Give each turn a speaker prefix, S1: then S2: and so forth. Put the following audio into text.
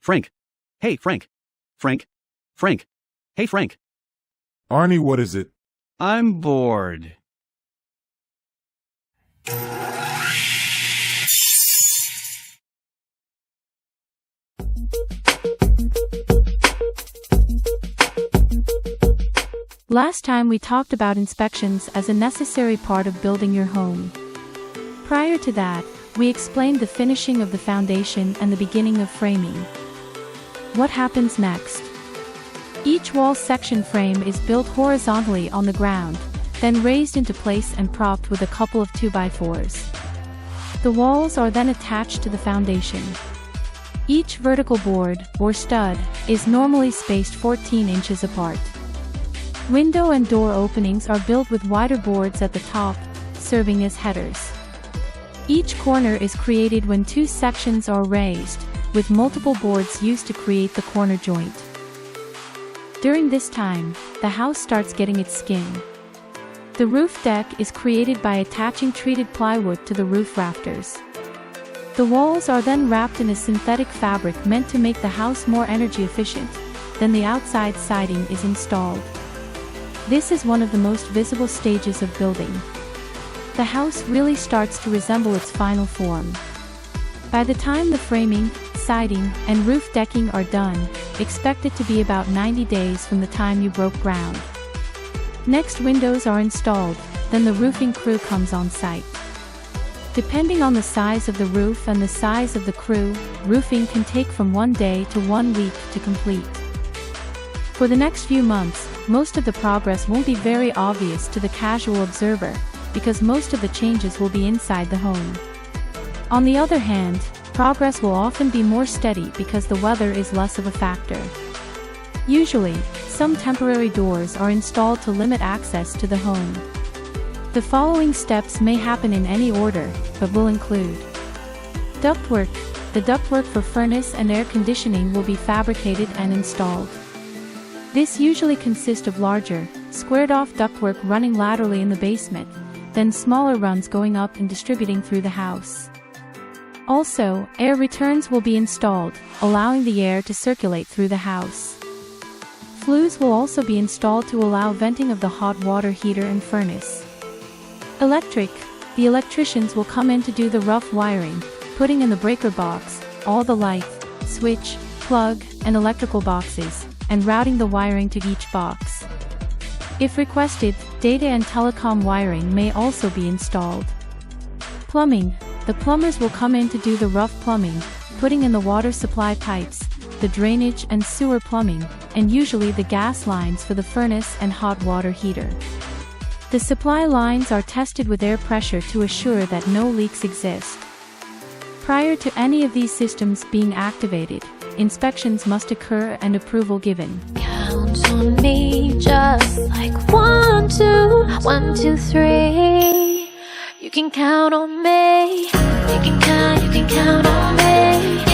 S1: Frank. Hey, Frank. Frank. Frank. Hey, Frank.
S2: Arnie, what is it?
S1: I'm bored.
S3: Last time we talked about inspections as a necessary part of building your home. Prior to that, we explained the finishing of the foundation and the beginning of framing. What happens next? Each wall section frame is built horizontally on the ground, then raised into place and propped with a couple of 2x4s. The walls are then attached to the foundation. Each vertical board, or stud, is normally spaced 14 inches apart. Window and door openings are built with wider boards at the top, serving as headers. Each corner is created when two sections are raised, with multiple boards used to create the corner joint. During this time, the house starts getting its skin. The roof deck is created by attaching treated plywood to the roof rafters. The walls are then wrapped in a synthetic fabric meant to make the house more energy efficient. Then the outside siding is installed. This is one of the most visible stages of building. The house really starts to resemble its final form. By the time the framing, siding, and roof decking are done, expect it to be about 90 days from the time you broke ground. Next, windows are installed, then the roofing crew comes on site. Depending on the size of the roof and the size of the crew, roofing can take from 1 day to 1 week to complete. For the next few months, most of the progress won't be very obvious to the casual observer, because most of the changes will be inside the home. On the other hand, progress will often be more steady because the weather is less of a factor. Usually, some temporary doors are installed to limit access to the home. The following steps may happen in any order, but will include ductwork. The ductwork for furnace and air conditioning will be fabricated and installed. This usually consists of larger, squared-off ductwork running laterally in the basement, then smaller runs going up and distributing through the house. Also, air returns will be installed, allowing the air to circulate through the house. Flues will also be installed to allow venting of the hot water heater and furnace. Electric. The electricians will come in to do the rough wiring, putting in the breaker box, all the light, switch, plug, and electrical boxes, and routing the wiring to each box. If requested, data and telecom wiring may also be installed. Plumbing. The plumbers will come in to do the rough plumbing, putting in the water supply pipes, the drainage and sewer plumbing, and usually the gas lines for the furnace and hot water heater. The supply lines are tested with air pressure to assure that no leaks exist. Prior to any of these systems being activated, inspections must occur and approval given.
S4: Count on me just like 1, 2, 1, 2, 3. You can count on me. You can count on me.